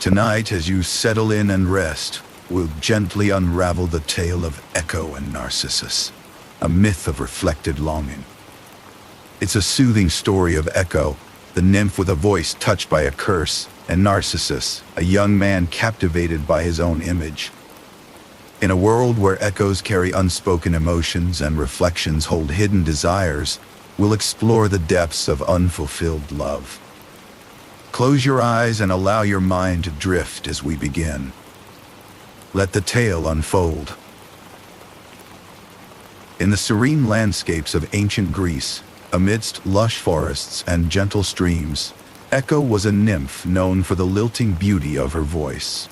Tonight, as you settle in and rest, we'll gently unravel the tale of Echo and Narcissus, a myth of reflected longing. It's a soothing story of Echo, the nymph with a voice touched by a curse, and Narcissus, a young man captivated by his own image. In a world where echoes carry unspoken emotions and reflections hold hidden desires, we'll explore the depths of unfulfilled love. Close your eyes and allow your mind to drift as we begin. Let the tale unfold. In the serene landscapes of ancient Greece, amidst lush forests and gentle streams, Echo was a nymph known for the lilting beauty of her voice.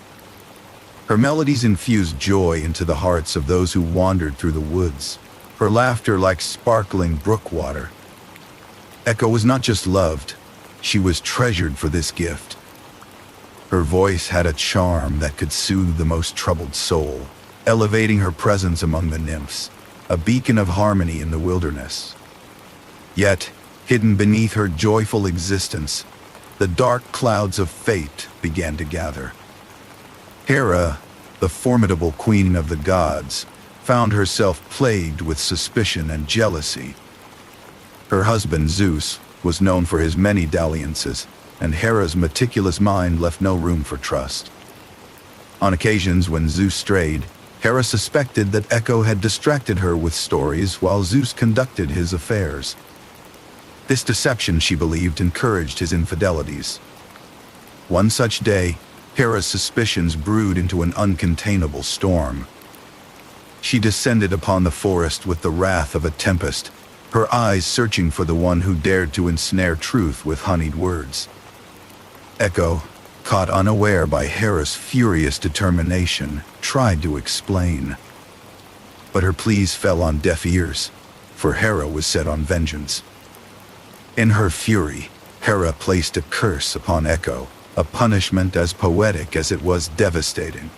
Her melodies infused joy into the hearts of those who wandered through the woods, her laughter like sparkling brook water. Echo was not just loved, she was treasured for this gift. Her voice had a charm that could soothe the most troubled soul, elevating her presence among the nymphs, a beacon of harmony in the wilderness. Yet, hidden beneath her joyful existence, the dark clouds of fate began to gather. Hera, the formidable queen of the gods, found herself plagued with suspicion and jealousy. Her husband Zeus was known for his many dalliances, and Hera's meticulous mind left no room for trust. On occasions when Zeus strayed, Hera suspected that Echo had distracted her with stories while Zeus conducted his affairs. This deception, she believed, encouraged his infidelities. One such day, Hera's suspicions brewed into an uncontainable storm. She descended upon the forest with the wrath of a tempest, her eyes searching for the one who dared to ensnare truth with honeyed words. Echo, caught unaware by Hera's furious determination, tried to explain. But her pleas fell on deaf ears, for Hera was set on vengeance. In her fury, Hera placed a curse upon Echo, a punishment as poetic as it was devastating.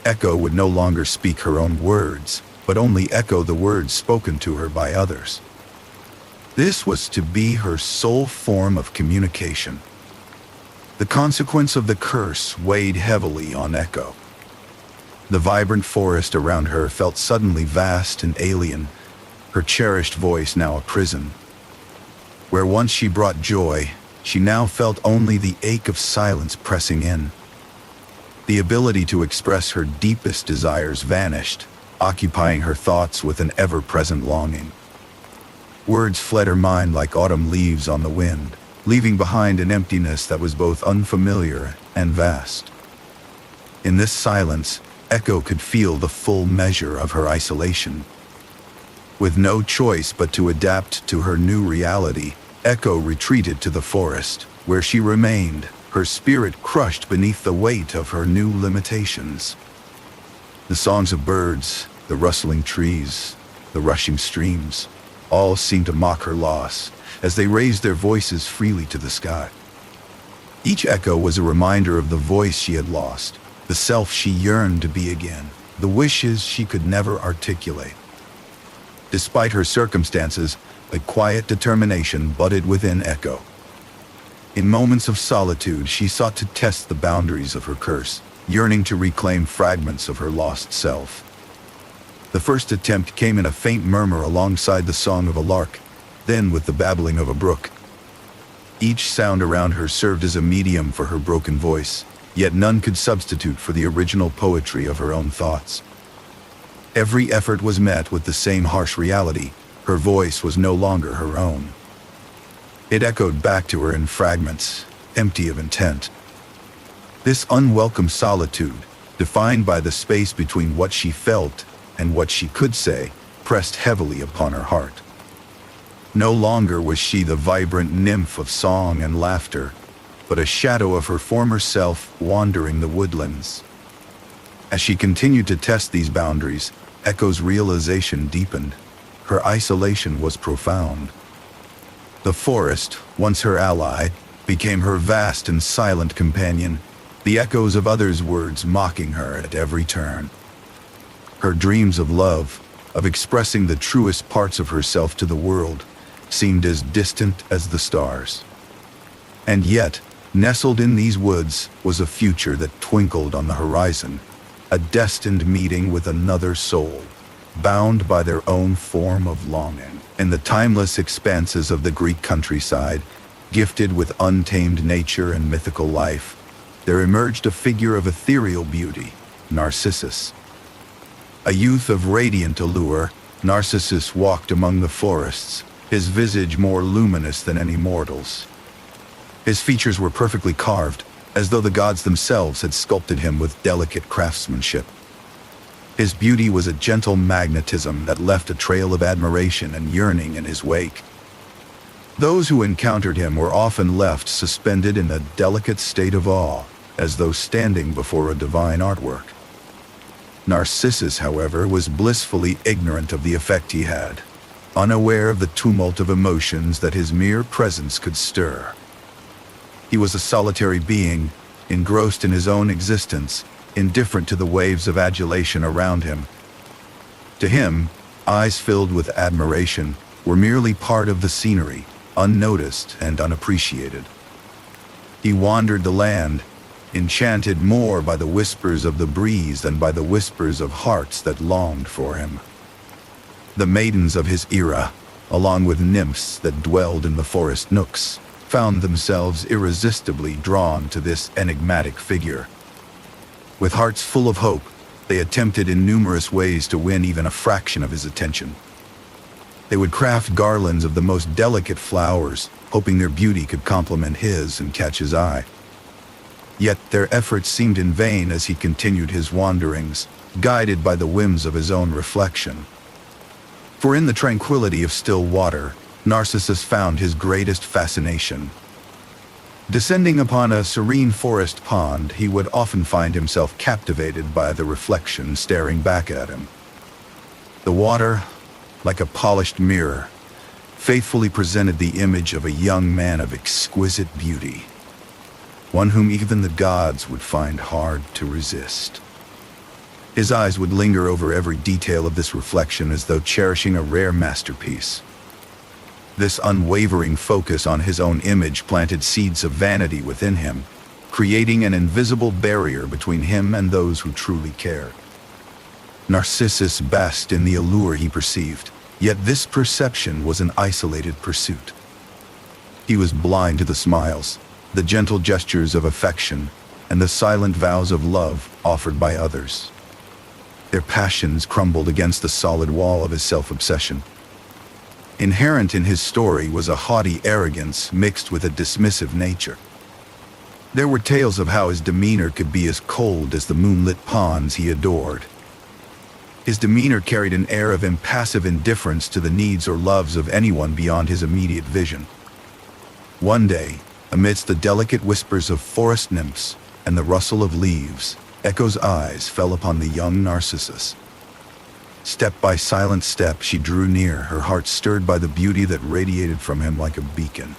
Echo would no longer speak her own words, but only echo the words spoken to her by others. This was to be her sole form of communication. The consequence of the curse weighed heavily on Echo. The vibrant forest around her felt suddenly vast and alien, her cherished voice now a prison. Where once she brought joy, she now felt only the ache of silence pressing in. The ability to express her deepest desires vanished, occupying her thoughts with an ever-present longing. Words fled her mind like autumn leaves on the wind, leaving behind an emptiness that was both unfamiliar and vast. In this silence, Echo could feel the full measure of her isolation. With no choice but to adapt to her new reality, Echo retreated to the forest, where she remained, her spirit crushed beneath the weight of her new limitations. The songs of birds, the rustling trees, the rushing streams, all seemed to mock her loss as they raised their voices freely to the sky. Each echo was a reminder of the voice she had lost, the self she yearned to be again, the wishes she could never articulate. Despite her circumstances, a quiet determination budded within Echo. In moments of solitude, she sought to test the boundaries of her curse, yearning to reclaim fragments of her lost self. The first attempt came in a faint murmur alongside the song of a lark, then with the babbling of a brook. Each sound around her served as a medium for her broken voice, yet none could substitute for the original poetry of her own thoughts. Every effort was met with the same harsh reality: her voice was no longer her own. It echoed back to her in fragments, empty of intent. This unwelcome solitude, defined by the space between what she felt and what she could say, pressed heavily upon her heart. No longer was she the vibrant nymph of song and laughter, but a shadow of her former self wandering the woodlands. As she continued to test these boundaries, Echo's realization deepened. Her isolation was profound. The forest, once her ally, became her vast and silent companion, the echoes of others' words mocking her at every turn. Her dreams of love, of expressing the truest parts of herself to the world, seemed as distant as the stars. And yet, Nestled in these woods was a future that twinkled on the horizon, a destined meeting with another soul, bound by their own form of longing. In the timeless expanses of the Greek countryside, gifted with untamed nature and mythical life, there emerged a figure of ethereal beauty, Narcissus. A youth of radiant allure, Narcissus walked among the forests, his visage more luminous than any mortal's. His features were perfectly carved, as though the gods themselves had sculpted him with delicate craftsmanship. His beauty was a gentle magnetism that left a trail of admiration and yearning in his wake. Those who encountered him were often left suspended in a delicate state of awe, as though standing before a divine artwork. Narcissus, however, was blissfully ignorant of the effect he had, unaware of the tumult of emotions that his mere presence could stir. He was a solitary being, engrossed in his own existence, indifferent to the waves of adulation around him. To him, eyes filled with admiration were merely part of the scenery, unnoticed and unappreciated. He wandered the land, enchanted more by the whispers of the breeze than by the whispers of hearts that longed for him. The maidens of his era, along with nymphs that dwelled in the forest nooks, found themselves irresistibly drawn to this enigmatic figure. With hearts full of hope, they attempted in numerous ways to win even a fraction of his attention. They would craft garlands of the most delicate flowers, hoping their beauty could complement his and catch his eye. Yet their efforts seemed in vain as he continued his wanderings, guided by the whims of his own reflection. For in the tranquility of still water, Narcissus found his greatest fascination. Descending upon a serene forest pond, he would often find himself captivated by the reflection staring back at him. The water, like a polished mirror, faithfully presented the image of a young man of exquisite beauty, one whom even the gods would find hard to resist. His eyes would linger over every detail of this reflection as though cherishing a rare masterpiece. This unwavering focus on his own image planted seeds of vanity within him, creating an invisible barrier between him and those who truly cared. Narcissus basked in the allure he perceived, yet this perception was an isolated pursuit. He was blind to the smiles, the gentle gestures of affection, and the silent vows of love offered by others. Their passions crumbled against the solid wall of his self-obsession. Inherent in his story was a haughty arrogance mixed with a dismissive nature. There were tales of how his demeanor could be as cold as the moonlit ponds he adored. His demeanor carried an air of impassive indifference to the needs or loves of anyone beyond his immediate vision. One day, amidst the delicate whispers of forest nymphs and the rustle of leaves, Echo's eyes fell upon the young Narcissus. Step by silent step, she drew near, her heart stirred by the beauty that radiated from him like a beacon.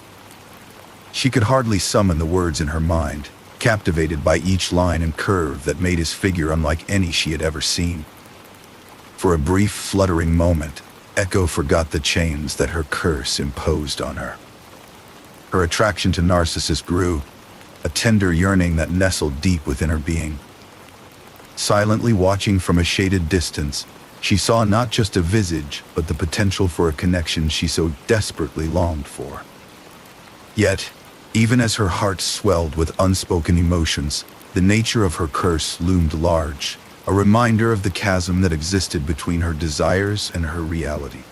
She could hardly summon the words in her mind, captivated by each line and curve that made his figure unlike any she had ever seen. For a brief, fluttering moment, Echo forgot the chains that her curse imposed on her. Her attraction to Narcissus grew, a tender yearning that nestled deep within her being. Silently watching from a shaded distance, she saw not just a visage, but the potential for a connection she so desperately longed for. Yet, even as her heart swelled with unspoken emotions, the nature of her curse loomed large, a reminder of the chasm that existed between her desires and her reality.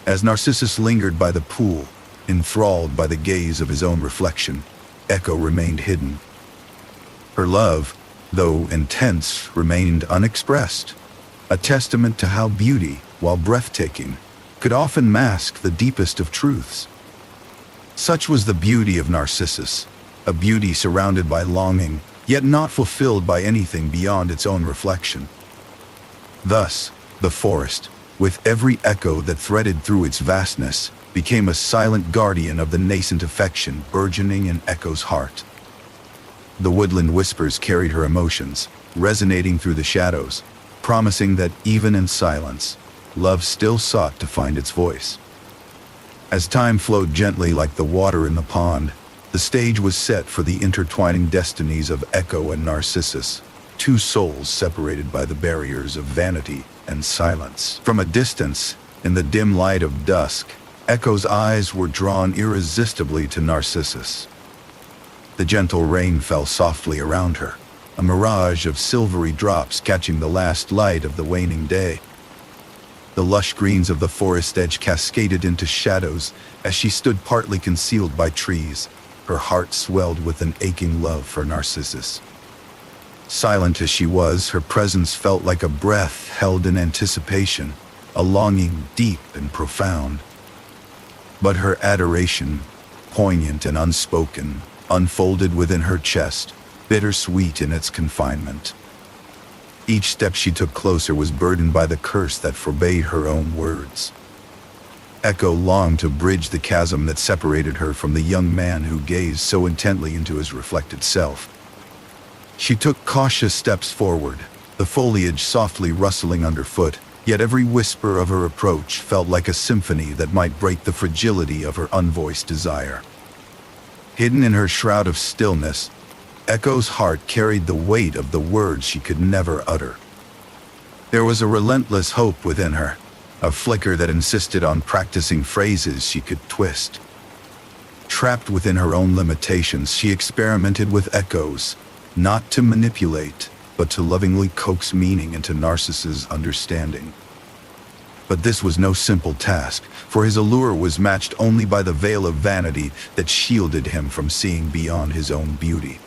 As Narcissus lingered by the pool, enthralled by the gaze of his own reflection, Echo remained hidden. Her love, though intense, remained unexpressed, a testament to how beauty, while breathtaking, could often mask the deepest of truths. Such was the beauty of Narcissus, a beauty surrounded by longing, yet not fulfilled by anything beyond its own reflection. Thus, the forest, with every echo that threaded through its vastness, became a silent guardian of the nascent affection burgeoning in Echo's heart. The woodland whispers carried her emotions, resonating through the shadows, promising that even in silence, love still sought to find its voice. As time flowed gently like the water in the pond, the The stage was set for the intertwining destinies of Echo and Narcissus, two souls separated by the barriers of vanity and silence. From a distance, in the dim light of dusk, Echo's eyes were drawn irresistibly to Narcissus. The gentle rain fell softly around her, a mirage of silvery drops catching the last light of the waning day. The lush greens of the forest edge cascaded into shadows as she stood partly concealed by trees, her heart swelled with an aching love for Narcissus. Silent as she was, her presence felt like a breath held in anticipation, a longing deep and profound. But her adoration, poignant and unspoken, unfolded within her chest, bittersweet in its confinement. Each step she took closer was burdened by the curse that forbade her own words. Echo longed to bridge the chasm that separated her from the young man who gazed so intently into his reflected self. She took cautious steps forward, the foliage softly rustling underfoot, yet every whisper of her approach felt like a symphony that might break the fragility of her unvoiced desire. Hidden in her shroud of stillness, Echo's heart carried the weight of the words she could never utter. There was a relentless hope within her, a flicker that insisted on practicing phrases she could twist. Trapped within her own limitations, she experimented with echoes, not to manipulate, but to lovingly coax meaning into Narcissus' understanding. But this was no simple task, for his allure was matched only by the veil of vanity that shielded him from seeing beyond his own beauty.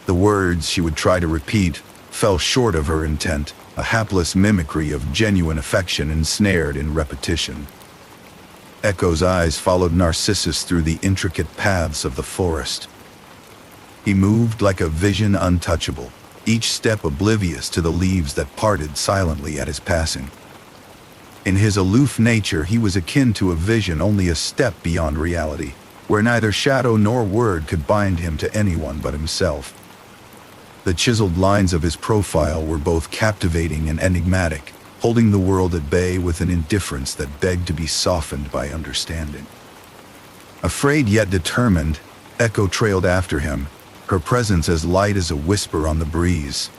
The words she would try to repeat fell short of her intent, a hapless mimicry of genuine affection ensnared in repetition. Echo's eyes followed Narcissus through the intricate paths of the forest. He moved like a vision untouchable, each step oblivious to the leaves that parted silently at his passing. In his aloof nature, he was akin to a vision only a step beyond reality, where neither shadow nor word could bind him to anyone but himself. The chiseled lines of his profile were both captivating and enigmatic, holding the world at bay with an indifference that begged to be softened by understanding. Afraid yet determined, Echo trailed after him, her presence as light as a whisper on the breeze.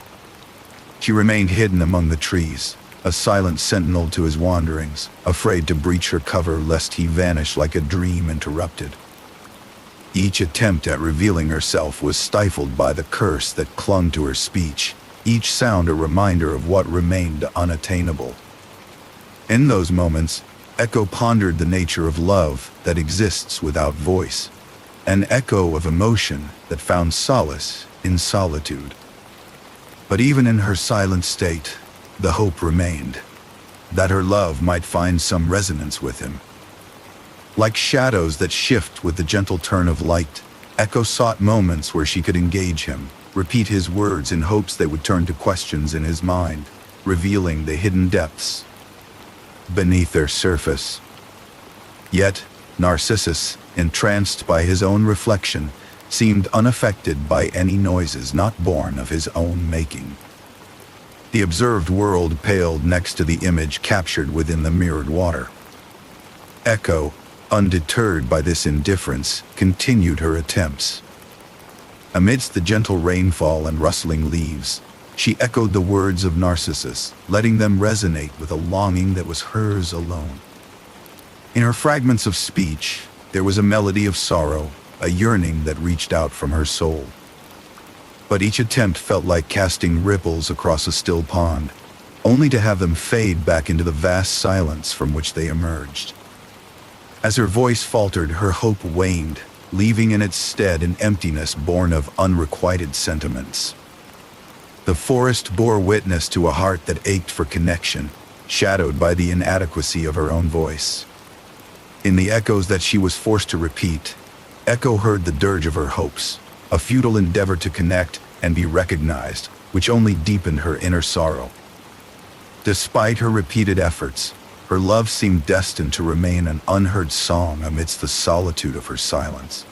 She remained hidden among the trees, a silent sentinel to his wanderings, afraid to breach her cover lest he vanish like a dream interrupted. Each attempt at revealing herself was stifled by the curse that clung to her speech, each sound a reminder of what remained unattainable. In those moments, Echo pondered the nature of love that exists without voice, an echo of emotion that found solace in solitude. But even in her silent state, the hope remained, that her love might find some resonance with him. Like shadows that shift with the gentle turn of light, Echo sought moments where she could engage him, repeat his words in hopes they would turn to questions in his mind, revealing the hidden depths beneath their surface. Yet, Narcissus, entranced by his own reflection, seemed unaffected by any noises not born of his own making. The observed world paled next to the image captured within the mirrored water. Echo, undeterred by this indifference, continued her attempts. Amidst the gentle rainfall and rustling leaves, she echoed the words of Narcissus, letting them resonate with a longing that was hers alone. In her fragments of speech, there was a melody of sorrow, a yearning that reached out from her soul. But each attempt felt like casting ripples across a still pond, only to have them fade back into the vast silence from which they emerged. As her voice faltered, her hope waned, leaving in its stead an emptiness born of unrequited sentiments. The forest bore witness to a heart that ached for connection, shadowed by the inadequacy of her own voice. In the echoes that she was forced to repeat, Echo heard the dirge of her hopes, a futile endeavor to connect and be recognized, which only deepened her inner sorrow. Despite her repeated efforts, her love seemed destined to remain an unheard song amidst the solitude of her silence.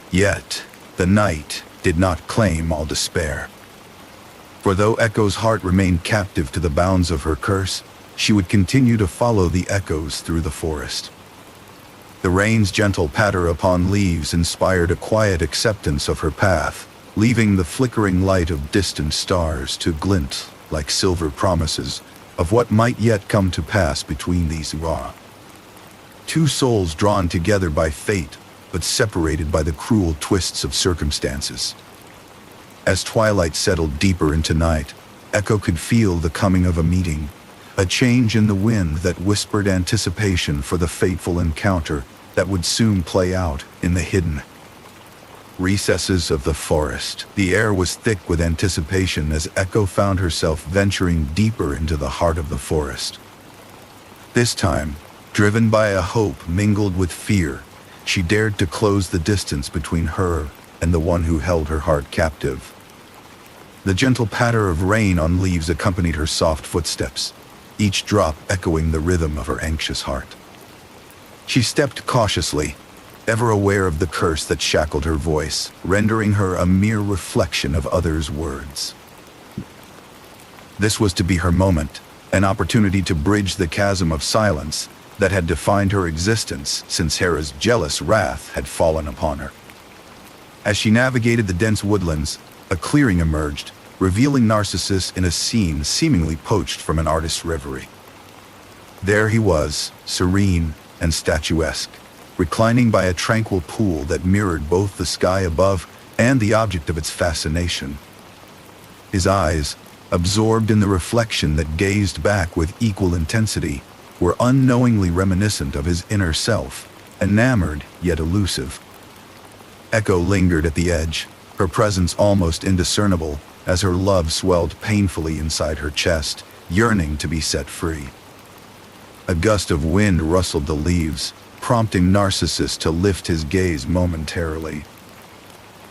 Yet, the night did not claim all despair. For though Echo's heart remained captive to the bounds of her curse, she would continue to follow the echoes through the forest. The rain's gentle patter upon leaves inspired a quiet acceptance of her path, leaving the flickering light of distant stars to glint like silver promises of what might yet come to pass between these raw. Two souls drawn together by fate, but separated by the cruel twists of circumstances. As twilight settled deeper into night, Echo could feel the coming of a meeting, a change in the wind that whispered anticipation for the fateful encounter that would soon play out in the hidden recesses of the forest. The air was thick with anticipation as Echo found herself venturing deeper into the heart of the forest. This time, driven by a hope mingled with fear, she dared to close the distance between her and the one who held her heart captive. The gentle patter of rain on leaves accompanied her soft footsteps, each drop echoing the rhythm of her anxious heart. She stepped cautiously, ever aware of the curse that shackled her voice, rendering her a mere reflection of others' words. This was to be her moment, an opportunity to bridge the chasm of silence that had defined her existence since Hera's jealous wrath had fallen upon her. As she navigated the dense woodlands, a clearing emerged, revealing Narcissus in a scene seemingly poached from an artist's reverie. There he was, serene and statuesque, reclining by a tranquil pool that mirrored both the sky above and the object of its fascination. His eyes, absorbed in the reflection that gazed back with equal intensity, were unknowingly reminiscent of his inner self, enamored yet elusive. Echo lingered at the edge, her presence almost indiscernible as her love swelled painfully inside her chest, yearning to be set free. A gust of wind rustled the leaves, prompting Narcissus to lift his gaze momentarily.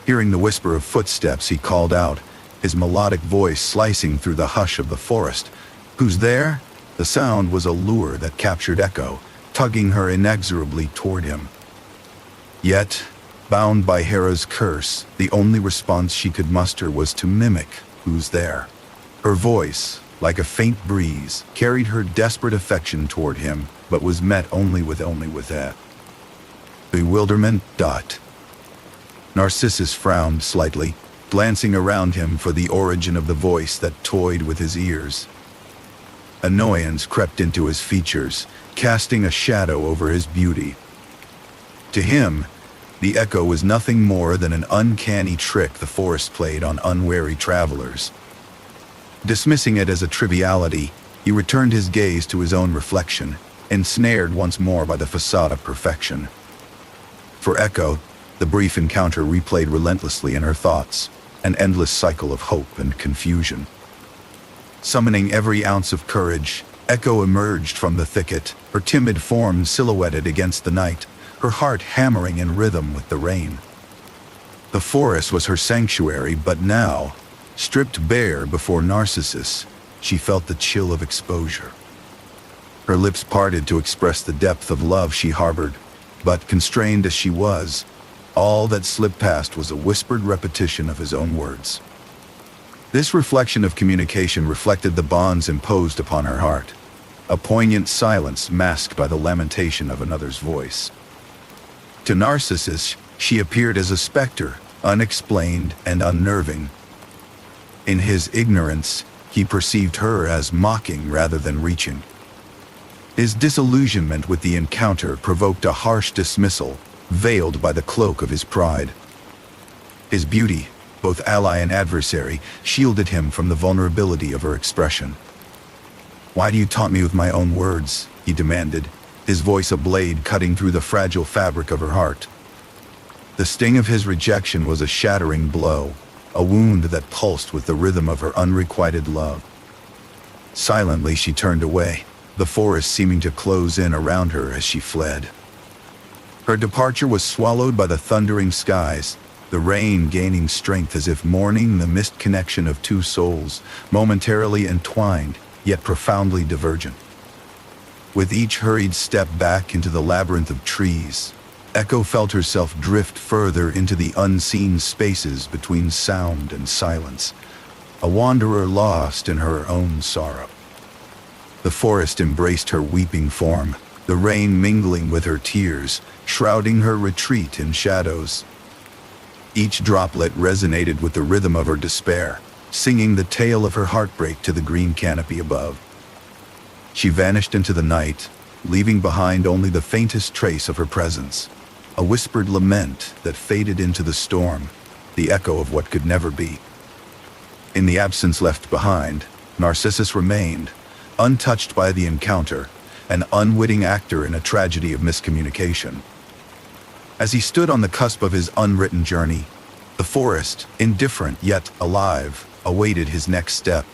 Hearing the whisper of footsteps, he called out, his melodic voice slicing through the hush of the forest. "Who's there?" The sound was a lure that captured Echo, tugging her inexorably toward him. Yet, bound by Hera's curse, the only response she could muster was to mimic "Who's there?" Her voice, like a faint breeze, carried her desperate affection toward him, but was met only with that bewilderment. Narcissus frowned slightly, glancing around him for the origin of the voice that toyed with his ears. Annoyance crept into his features, casting a shadow over his beauty. To him, the echo was nothing more than an uncanny trick the forest played on unwary travelers. Dismissing it as a triviality, he returned his gaze to his own reflection, ensnared once more by the facade of perfection. For Echo, the brief encounter replayed relentlessly in her thoughts, an endless cycle of hope and confusion. Summoning every ounce of courage, Echo emerged from the thicket, her timid form silhouetted against the night, her heart hammering in rhythm with the rain. The forest was her sanctuary, but now, stripped bare before Narcissus, she felt the chill of exposure. Her lips parted to express the depth of love she harbored, but constrained as she was, all that slipped past was a whispered repetition of his own words. This reflection of communication reflected the bonds imposed upon her heart, a poignant silence masked by the lamentation of another's voice. To Narcissus, she appeared as a specter, unexplained and unnerving. In his ignorance, he perceived her as mocking rather than reaching. His disillusionment with the encounter provoked a harsh dismissal, veiled by the cloak of his pride. His beauty, both ally and adversary, shielded him from the vulnerability of her expression. "Why do you taunt me with my own words?" he demanded, his voice a blade cutting through the fragile fabric of her heart. The sting of his rejection was a shattering blow, a wound that pulsed with the rhythm of her unrequited love. Silently she turned away, the forest seeming to close in around her as she fled. Her departure was swallowed by the thundering skies, the rain gaining strength as if mourning the missed connection of two souls, momentarily entwined, yet profoundly divergent. With each hurried step back into the labyrinth of trees, Echo felt herself drift further into the unseen spaces between sound and silence, a wanderer lost in her own sorrow. The forest embraced her weeping form, the rain mingling with her tears, shrouding her retreat in shadows. Each droplet resonated with the rhythm of her despair, singing the tale of her heartbreak to the green canopy above. She vanished into the night, leaving behind only the faintest trace of her presence, a whispered lament that faded into the storm, the echo of what could never be. In the absence left behind, Narcissus remained, untouched by the encounter, an unwitting actor in a tragedy of miscommunication. As he stood on the cusp of his unwritten journey, the forest, indifferent yet alive, awaited his next step.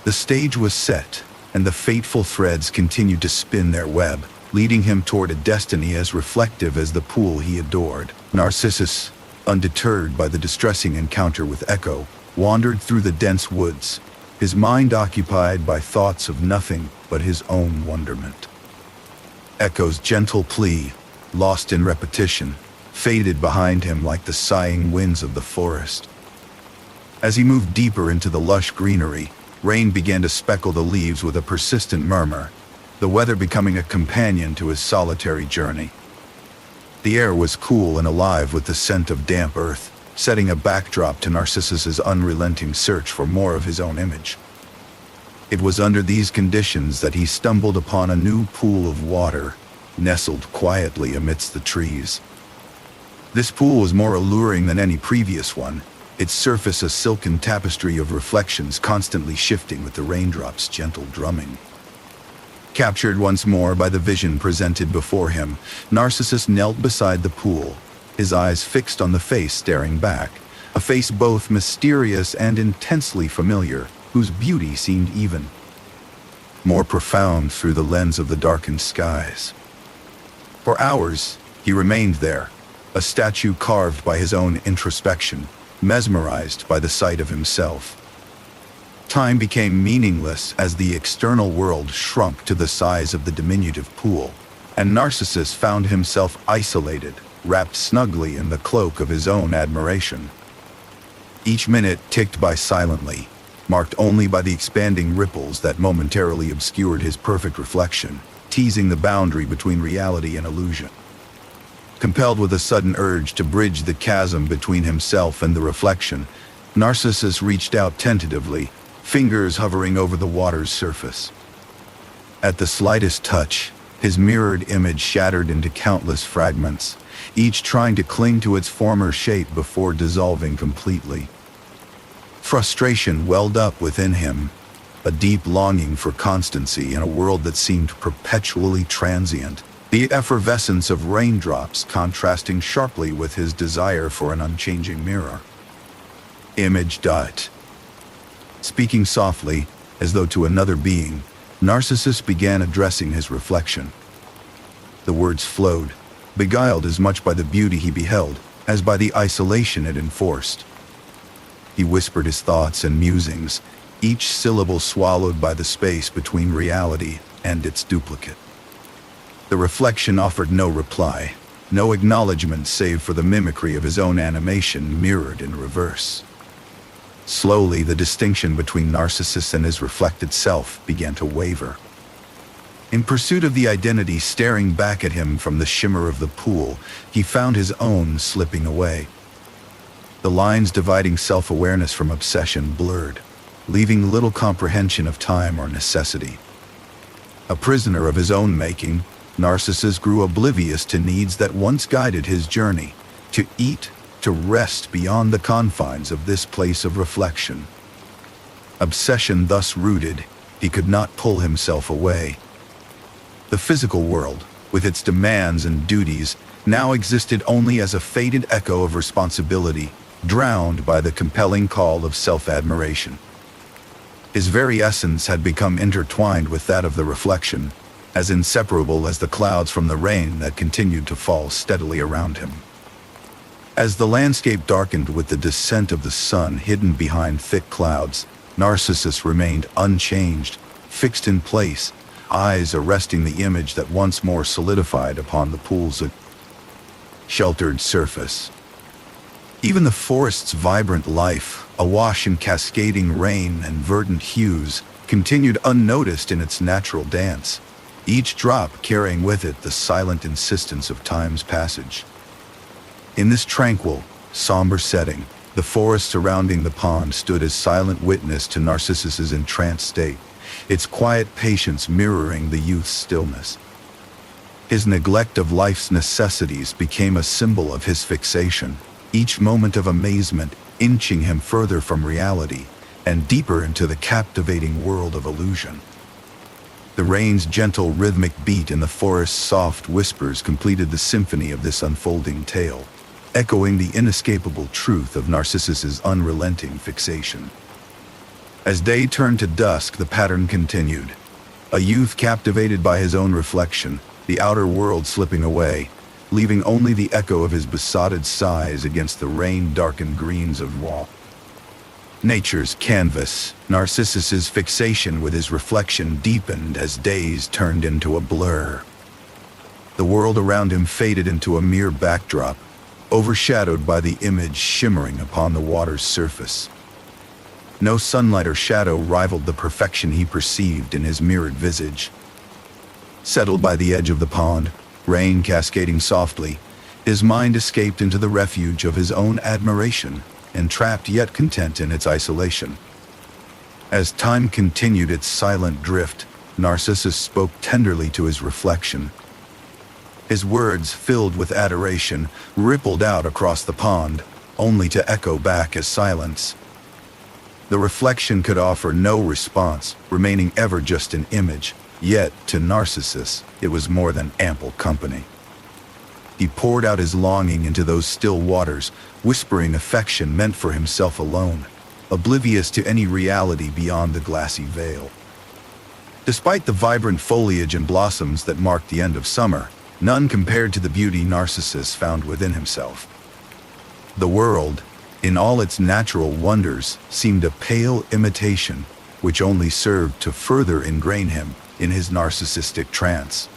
The stage was set, and the fateful threads continued to spin their web, leading him toward a destiny as reflective as the pool he adored. Narcissus, undeterred by the distressing encounter with Echo, wandered through the dense woods, his mind occupied by thoughts of nothing but his own wonderment. Echo's gentle plea, lost in repetition, faded behind him like the sighing winds of the forest. As he moved deeper into the lush greenery, rain began to speckle the leaves with a persistent murmur, the weather becoming a companion to his solitary journey. The air was cool and alive with the scent of damp earth, setting a backdrop to Narcissus's unrelenting search for more of his own image. It was under these conditions that he stumbled upon a new pool of water, nestled quietly amidst the trees. This pool was more alluring than any previous one, its surface a silken tapestry of reflections constantly shifting with the raindrops' gentle drumming. Captured once more by the vision presented before him, Narcissus knelt beside the pool, his eyes fixed on the face staring back, a face both mysterious and intensely familiar, whose beauty seemed even more profound through the lens of the darkened skies. For hours, he remained there, a statue carved by his own introspection, mesmerized by the sight of himself. Time became meaningless as the external world shrunk to the size of the diminutive pool, and Narcissus found himself isolated, wrapped snugly in the cloak of his own admiration. Each minute ticked by silently, marked only by the expanding ripples that momentarily obscured his perfect reflection, teasing the boundary between reality and illusion. Compelled with a sudden urge to bridge the chasm between himself and the reflection, Narcissus reached out tentatively, fingers hovering over the water's surface. At the slightest touch, his mirrored image shattered into countless fragments, each trying to cling to its former shape before dissolving completely. Frustration welled up within him, a deep longing for constancy in a world that seemed perpetually transient, the effervescence of raindrops contrasting sharply with his desire for an unchanging mirror. Image. Speaking softly, as though to another being, Narcissus began addressing his reflection. The words flowed, beguiled as much by the beauty he beheld as by the isolation it enforced. He whispered his thoughts and musings, each syllable swallowed by the space between reality and its duplicate. The reflection offered no reply, no acknowledgement save for the mimicry of his own animation mirrored in reverse. Slowly, the distinction between Narcissus and his reflected self began to waver. In pursuit of the identity staring back at him from the shimmer of the pool, he found his own slipping away. The lines dividing self-awareness from obsession blurred, leaving little comprehension of time or necessity. A prisoner of his own making, Narcissus grew oblivious to needs that once guided his journey, to eat, to rest beyond the confines of this place of reflection. Obsession thus rooted, he could not pull himself away. The physical world, with its demands and duties, now existed only as a faded echo of responsibility, drowned by the compelling call of self-admiration. His very essence had become intertwined with that of the reflection, as inseparable as the clouds from the rain that continued to fall steadily around him. As the landscape darkened with the descent of the sun hidden behind thick clouds, Narcissus remained unchanged, fixed in place, eyes arresting the image that once more solidified upon the pool's sheltered surface. Even the forest's vibrant life, awash in cascading rain and verdant hues, continued unnoticed in its natural dance, each drop carrying with it the silent insistence of time's passage. In this tranquil, somber setting, the forest surrounding the pond stood as silent witness to Narcissus's entranced state, its quiet patience mirroring the youth's stillness. His neglect of life's necessities became a symbol of his fixation, each moment of amazement inching him further from reality and deeper into the captivating world of illusion. The rain's gentle rhythmic beat and the forest's soft whispers completed the symphony of this unfolding tale, echoing the inescapable truth of Narcissus's unrelenting fixation. As day turned to dusk, the pattern continued. A youth captivated by his own reflection, the outer world slipping away, leaving only the echo of his besotted sighs against the rain-darkened greens of wall. Nature's canvas, Narcissus's fixation with his reflection deepened as days turned into a blur. The world around him faded into a mere backdrop, overshadowed by the image shimmering upon the water's surface. No sunlight or shadow rivaled the perfection he perceived in his mirrored visage. Settled by the edge of the pond, rain cascading softly, his mind escaped into the refuge of his own admiration, entrapped yet content in its isolation. As time continued its silent drift, Narcissus spoke tenderly to his reflection. His words, filled with adoration, rippled out across the pond, only to echo back as silence. The reflection could offer no response, remaining ever just an image, yet, to Narcissus, it was more than ample company. He poured out his longing into those still waters, whispering affection meant for himself alone, oblivious to any reality beyond the glassy veil. Despite the vibrant foliage and blossoms that marked the end of summer, none compared to the beauty Narcissus found within himself. The world, in all its natural wonders, seemed a pale imitation, which only served to further ingrain him in his narcissistic trance.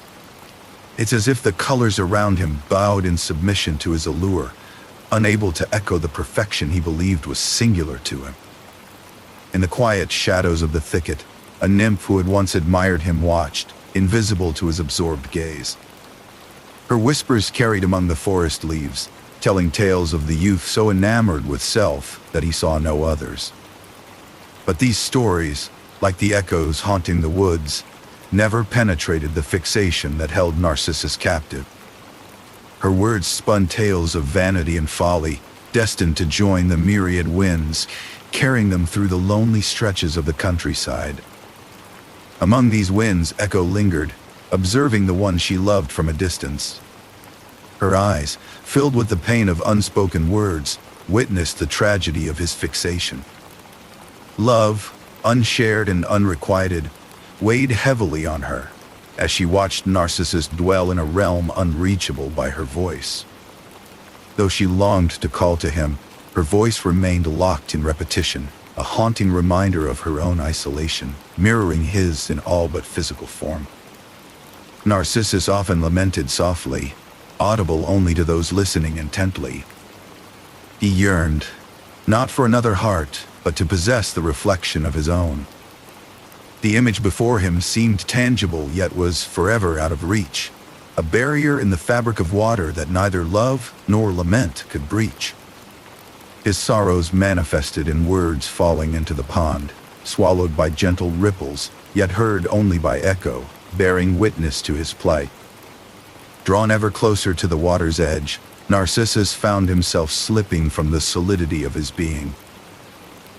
It's as if the colors around him bowed in submission to his allure, unable to echo the perfection he believed was singular to him. In the quiet shadows of the thicket, a nymph who had once admired him watched, invisible to his absorbed gaze. Her whispers carried among the forest leaves, telling tales of the youth so enamored with self that he saw no others. But these stories, like the echoes haunting the woods, never penetrated the fixation that held Narcissus captive. Her words spun tales of vanity and folly, destined to join the myriad winds, carrying them through the lonely stretches of the countryside. Among these winds, Echo lingered, observing the one she loved from a distance. Her eyes, filled with the pain of unspoken words, witnessed the tragedy of his fixation. Love, unshared and unrequited, weighed heavily on her, as she watched Narcissus dwell in a realm unreachable by her voice. Though she longed to call to him, her voice remained locked in repetition, a haunting reminder of her own isolation, mirroring his in all but physical form. Narcissus often lamented softly, audible only to those listening intently. He yearned, not for another heart, but to possess the reflection of his own. The image before him seemed tangible yet was forever out of reach, a barrier in the fabric of water that neither love nor lament could breach. His sorrows manifested in words falling into the pond, swallowed by gentle ripples, yet heard only by echo, bearing witness to his plight. Drawn ever closer to the water's edge, Narcissus found himself slipping from the solidity of his being.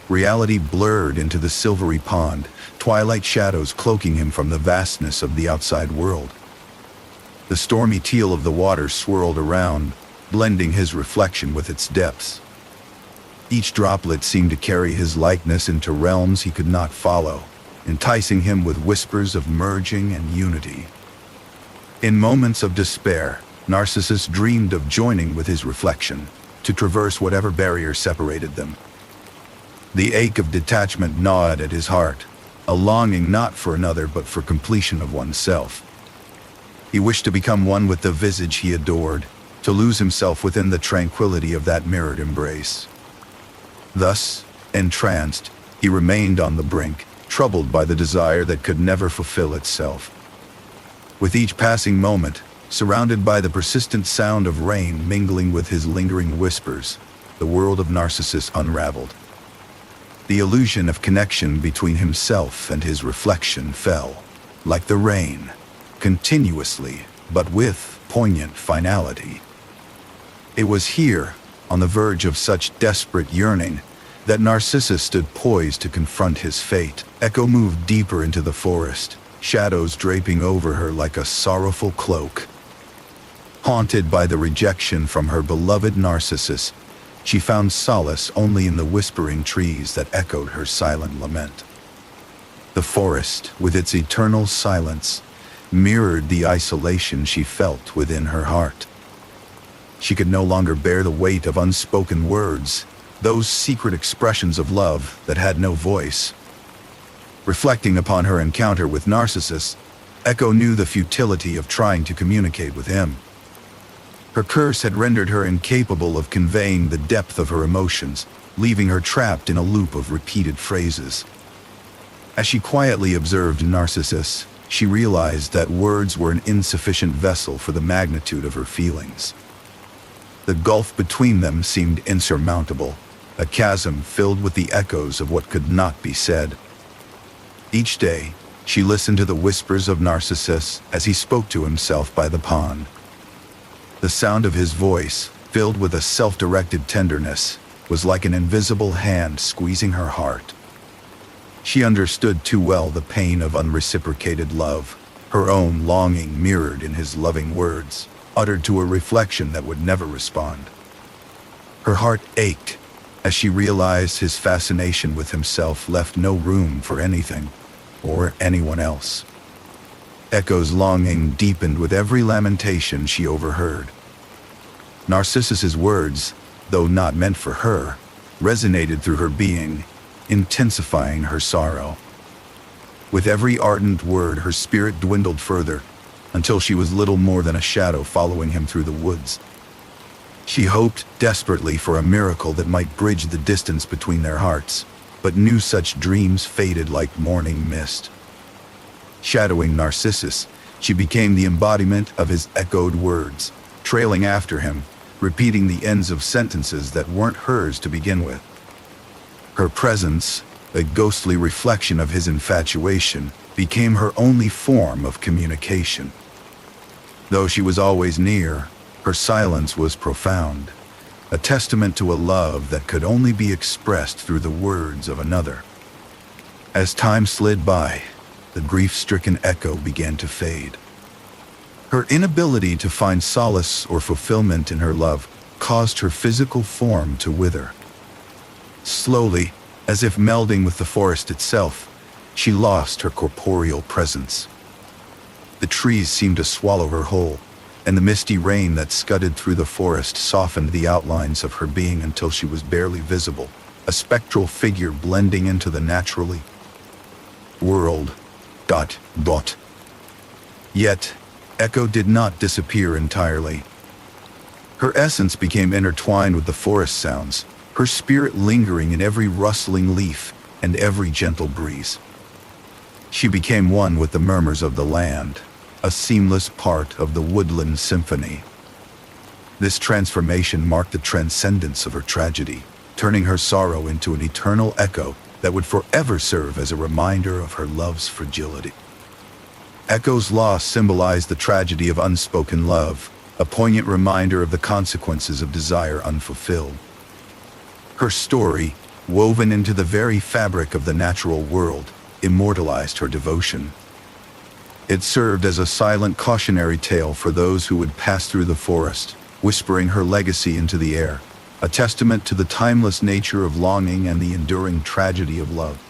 Reality blurred into the silvery pond, twilight shadows cloaking him from the vastness of the outside world. The stormy teal of the water swirled around, blending his reflection with its depths. Each droplet seemed to carry his likeness into realms he could not follow, enticing him with whispers of merging and unity. In moments of despair, Narcissus dreamed of joining with his reflection, to traverse whatever barrier separated them. The ache of detachment gnawed at his heart, a longing not for another but for completion of oneself. He wished to become one with the visage he adored, to lose himself within the tranquility of that mirrored embrace. Thus, entranced, he remained on the brink, troubled by the desire that could never fulfill itself. With each passing moment, surrounded by the persistent sound of rain mingling with his lingering whispers, the world of Narcissus unraveled. The illusion of connection between himself and his reflection fell, like the rain, continuously, but with poignant finality. It was here, on the verge of such desperate yearning, that Narcissus stood poised to confront his fate. Echo moved deeper into the forest, shadows draping over her like a sorrowful cloak. Haunted by the rejection from her beloved Narcissus, she found solace only in the whispering trees that echoed her silent lament. The forest, with its eternal silence, mirrored the isolation she felt within her heart. She could no longer bear the weight of unspoken words, those secret expressions of love that had no voice. Reflecting upon her encounter with Narcissus, Echo knew the futility of trying to communicate with him. Her curse had rendered her incapable of conveying the depth of her emotions, leaving her trapped in a loop of repeated phrases. As she quietly observed Narcissus, she realized that words were an insufficient vessel for the magnitude of her feelings. The gulf between them seemed insurmountable, a chasm filled with the echoes of what could not be said. Each day, she listened to the whispers of Narcissus as he spoke to himself by the pond. The sound of his voice, filled with a self-directed tenderness, was like an invisible hand squeezing her heart. She understood too well the pain of unreciprocated love, her own longing mirrored in his loving words, uttered to a reflection that would never respond. Her heart ached as she realized his fascination with himself left no room for anything or anyone else. Echo's longing deepened with every lamentation she overheard. Narcissus's words, though not meant for her, resonated through her being, intensifying her sorrow. With every ardent word, her spirit dwindled further, until she was little more than a shadow following him through the woods. She hoped desperately for a miracle that might bridge the distance between their hearts, but knew such dreams faded like morning mist. Shadowing Narcissus, she became the embodiment of his echoed words, trailing after him, repeating the ends of sentences that weren't hers to begin with. Her presence, a ghostly reflection of his infatuation, became her only form of communication. Though she was always near, her silence was profound, a testament to a love that could only be expressed through the words of another. As time slid by, the grief-stricken Echo began to fade. Her inability to find solace or fulfillment in her love caused her physical form to wither. Slowly, as if melding with the forest itself, she lost her corporeal presence. The trees seemed to swallow her whole, and the misty rain that scudded through the forest softened the outlines of her being until she was barely visible, a spectral figure blending into the naturally world. Yet, Echo did not disappear entirely. Her essence became intertwined with the forest sounds, her spirit lingering in every rustling leaf and every gentle breeze. She became one with the murmurs of the land, a seamless part of the woodland symphony. This transformation marked the transcendence of her tragedy, turning her sorrow into an eternal echo that would forever serve as a reminder of her love's fragility. Echo's loss symbolized the tragedy of unspoken love, a poignant reminder of the consequences of desire unfulfilled. Her story, woven into the very fabric of the natural world, immortalized her devotion. It served as a silent cautionary tale for those who would pass through the forest, whispering her legacy into the air, a testament to the timeless nature of longing and the enduring tragedy of love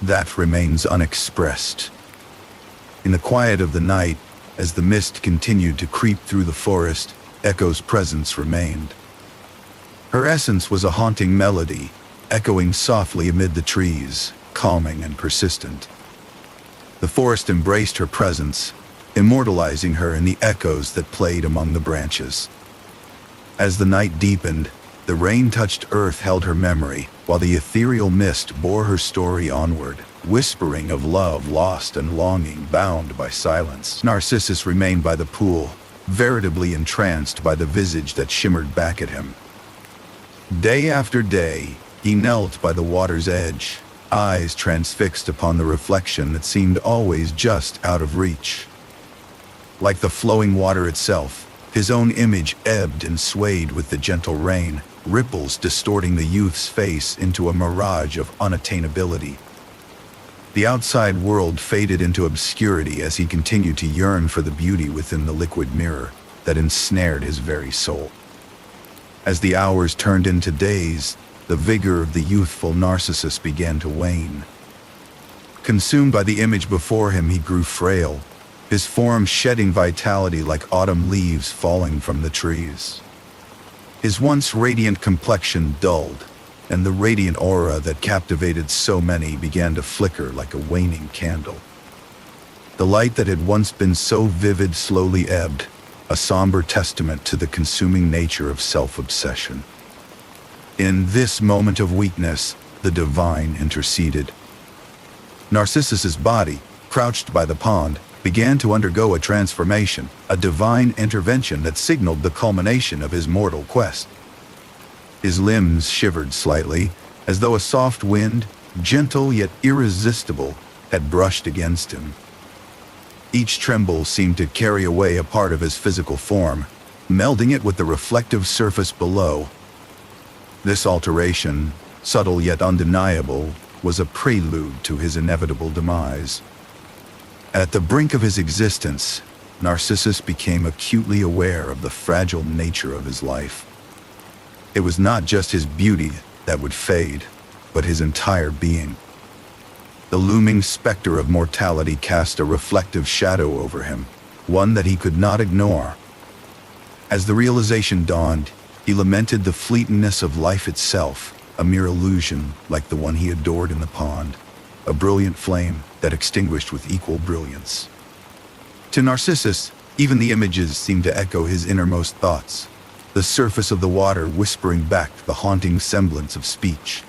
that remains unexpressed. In the quiet of the night, as the mist continued to creep through the forest, Echo's presence remained. Her essence was a haunting melody, echoing softly amid the trees, calming and persistent. The forest embraced her presence, immortalizing her in the echoes that played among the branches. As the night deepened, the rain-touched earth held her memory, while the ethereal mist bore her story onward, whispering of love lost and longing bound by silence. Narcissus remained by the pool, veritably entranced by the visage that shimmered back at him. Day after day, he knelt by the water's edge, eyes transfixed upon the reflection that seemed always just out of reach. Like the flowing water itself, his own image ebbed and swayed with the gentle rain, ripples distorting the youth's face into a mirage of unattainability. The outside world faded into obscurity as he continued to yearn for the beauty within the liquid mirror that ensnared his very soul. As the hours turned into days, the vigor of the youthful Narcissus began to wane. Consumed by the image before him, he grew frail, his form shedding vitality like autumn leaves falling from the trees. His once radiant complexion dulled, and the radiant aura that captivated so many began to flicker like a waning candle. The light that had once been so vivid slowly ebbed, a somber testament to the consuming nature of self-obsession. In this moment of weakness, the divine interceded. Narcissus's body, crouched by the pond, began to undergo a transformation, a divine intervention that signaled the culmination of his mortal quest. His limbs shivered slightly, as though a soft wind, gentle yet irresistible, had brushed against him. Each tremble seemed to carry away a part of his physical form, melding it with the reflective surface below. This alteration, subtle yet undeniable, was a prelude to his inevitable demise. At the brink of his existence, Narcissus became acutely aware of the fragile nature of his life. It was not just his beauty that would fade, but his entire being. The looming specter of mortality cast a reflective shadow over him, one that he could not ignore. As the realization dawned, he lamented the fleetingness of life itself, a mere illusion like the one he adored in the pond, a brilliant flame that extinguished with equal brilliance. To Narcissus, even the images seemed to echo his innermost thoughts, the surface of the water whispering back the haunting semblance of speech.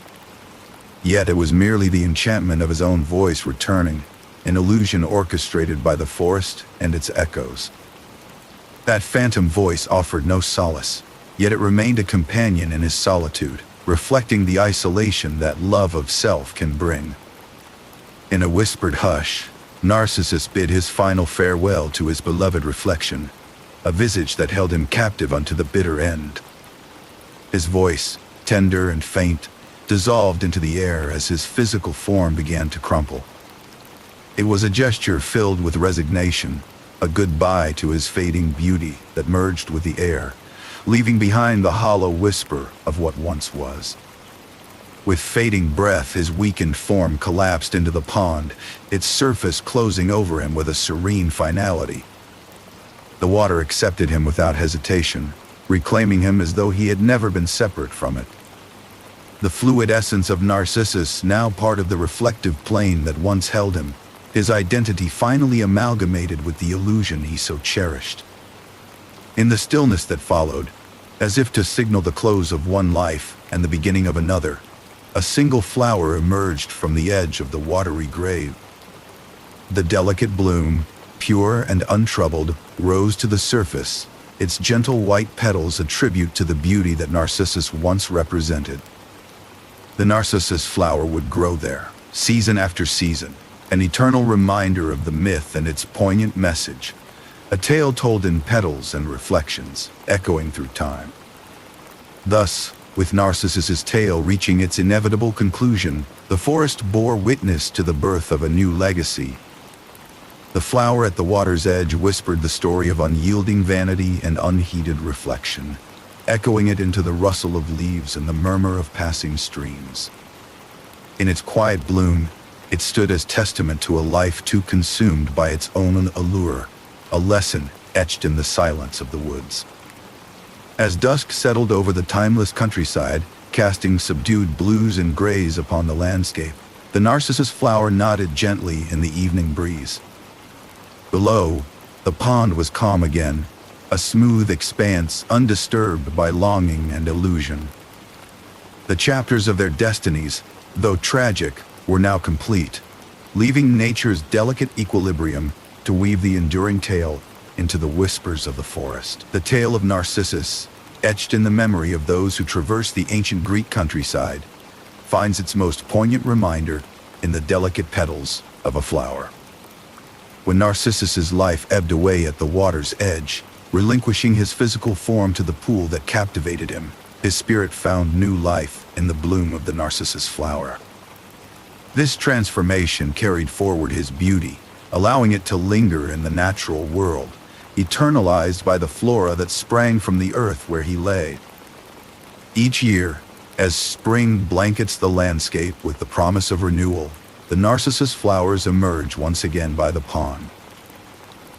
Yet it was merely the enchantment of his own voice returning, an illusion orchestrated by the forest and its echoes. That phantom voice offered no solace, yet it remained a companion in his solitude, reflecting the isolation that love of self can bring. In a whispered hush, Narcissus bid his final farewell to his beloved reflection, a visage that held him captive unto the bitter end. His voice, tender and faint, dissolved into the air as his physical form began to crumple. It was a gesture filled with resignation, a goodbye to his fading beauty that merged with the air, leaving behind the hollow whisper of what once was. With fading breath, his weakened form collapsed into the pond, its surface closing over him with a serene finality. The water accepted him without hesitation, reclaiming him as though he had never been separate from it. The fluid essence of Narcissus, now part of the reflective plane that once held him, his identity finally amalgamated with the illusion he so cherished. In the stillness that followed, as if to signal the close of one life and the beginning of another, a single flower emerged from the edge of the watery grave. The delicate bloom, pure and untroubled, rose to the surface, its gentle white petals a tribute to the beauty that Narcissus once represented. The Narcissus flower would grow there, season after season, an eternal reminder of the myth and its poignant message, a tale told in petals and reflections, echoing through time. Thus, with Narcissus's tale reaching its inevitable conclusion, the forest bore witness to the birth of a new legacy. The flower at the water's edge whispered the story of unyielding vanity and unheeded reflection, echoing it into the rustle of leaves and the murmur of passing streams. In its quiet bloom, it stood as testament to a life too consumed by its own allure, a lesson etched in the silence of the woods. As dusk settled over the timeless countryside, casting subdued blues and grays upon the landscape, the Narcissus flower nodded gently in the evening breeze. Below, the pond was calm again, a smooth expanse undisturbed by longing and illusion. The chapters of their destinies, though tragic, were now complete, leaving nature's delicate equilibrium to weave the enduring tale into the whispers of the forest. The tale of Narcissus, etched in the memory of those who traverse the ancient Greek countryside, finds its most poignant reminder in the delicate petals of a flower. When Narcissus's life ebbed away at the water's edge, relinquishing his physical form to the pool that captivated him, his spirit found new life in the bloom of the narcissus flower. This transformation carried forward his beauty, allowing it to linger in the natural world, eternalized by the flora that sprang from the earth where he lay. Each year, as spring blankets the landscape with the promise of renewal, the narcissus flowers emerge once again by the pond.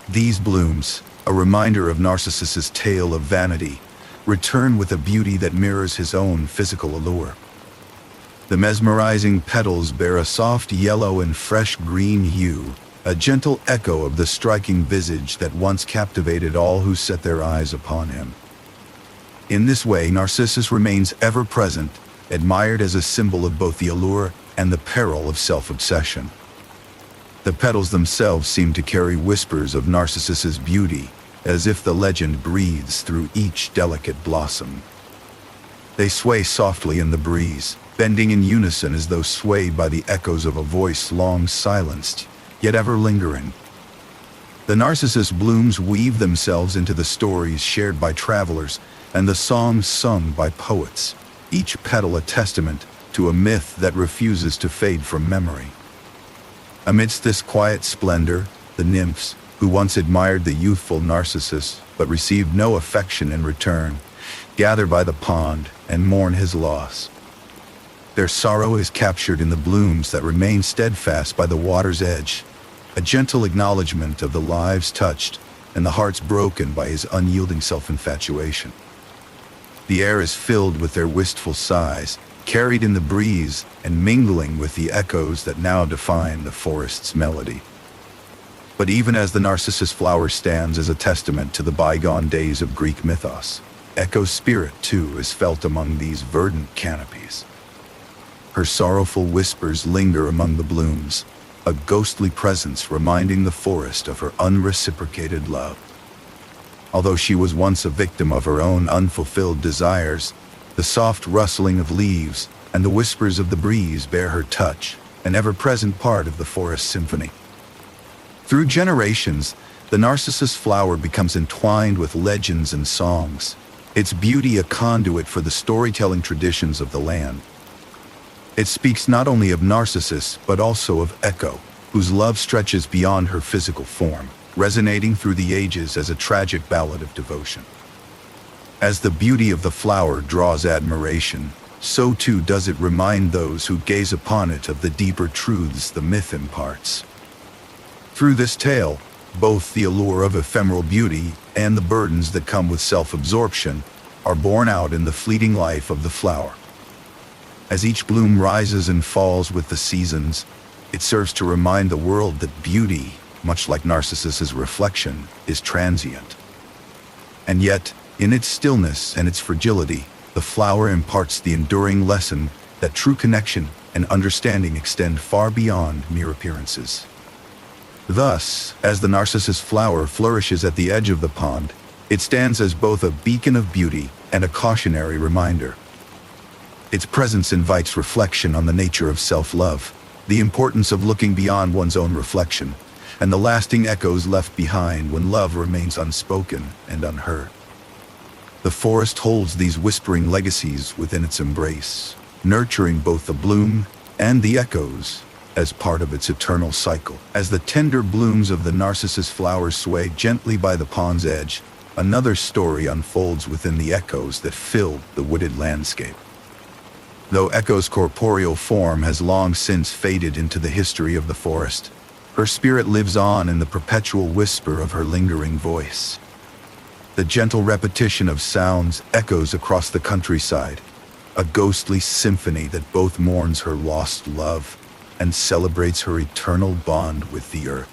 These blooms, a reminder of Narcissus's tale of vanity, return with a beauty that mirrors his own physical allure. The mesmerizing petals bear a soft yellow and fresh green hue, a gentle echo of the striking visage that once captivated all who set their eyes upon him. In this way, Narcissus remains ever present, admired as a symbol of both the allure and the peril of self-obsession. The petals themselves seem to carry whispers of Narcissus's beauty, as if the legend breathes through each delicate blossom. They sway softly in the breeze, bending in unison as though swayed by the echoes of a voice long silenced, yet ever lingering. The narcissus blooms weave themselves into the stories shared by travelers and the songs sung by poets, each petal a testament to a myth that refuses to fade from memory. Amidst this quiet splendor, the nymphs, who once admired the youthful Narcissus but received no affection in return, gather by the pond and mourn his loss. Their sorrow is captured in the blooms that remain steadfast by the water's edge, a gentle acknowledgement of the lives touched and the hearts broken by his unyielding self-infatuation. The air is filled with their wistful sighs, carried in the breeze and mingling with the echoes that now define the forest's melody. But even as the narcissus flower stands as a testament to the bygone days of Greek mythos, Echo's spirit, too, is felt among these verdant canopies. Her sorrowful whispers linger among the blooms, a ghostly presence reminding the forest of her unreciprocated love. Although she was once a victim of her own unfulfilled desires, the soft rustling of leaves and the whispers of the breeze bear her touch, an ever-present part of the forest symphony. Through generations, the narcissus flower becomes entwined with legends and songs, its beauty a conduit for the storytelling traditions of the land. It speaks not only of Narcissus, but also of Echo, whose love stretches beyond her physical form, resonating through the ages as a tragic ballad of devotion. As the beauty of the flower draws admiration, so too does it remind those who gaze upon it of the deeper truths the myth imparts. Through this tale, both the allure of ephemeral beauty and the burdens that come with self-absorption are borne out in the fleeting life of the flower. As each bloom rises and falls with the seasons, it serves to remind the world that beauty, much like Narcissus's reflection, is transient. And yet, in its stillness and its fragility, the flower imparts the enduring lesson that true connection and understanding extend far beyond mere appearances. Thus, as the narcissus flower flourishes at the edge of the pond, it stands as both a beacon of beauty and a cautionary reminder. Its presence invites reflection on the nature of self-love, the importance of looking beyond one's own reflection, and the lasting echoes left behind when love remains unspoken and unheard. The forest holds these whispering legacies within its embrace, nurturing both the bloom and the echoes as part of its eternal cycle. As the tender blooms of the narcissus flower sway gently by the pond's edge, another story unfolds within the echoes that fill the wooded landscape. Though Echo's corporeal form has long since faded into the history of the forest, her spirit lives on in the perpetual whisper of her lingering voice. The gentle repetition of sounds echoes across the countryside, a ghostly symphony that both mourns her lost love and celebrates her eternal bond with the earth.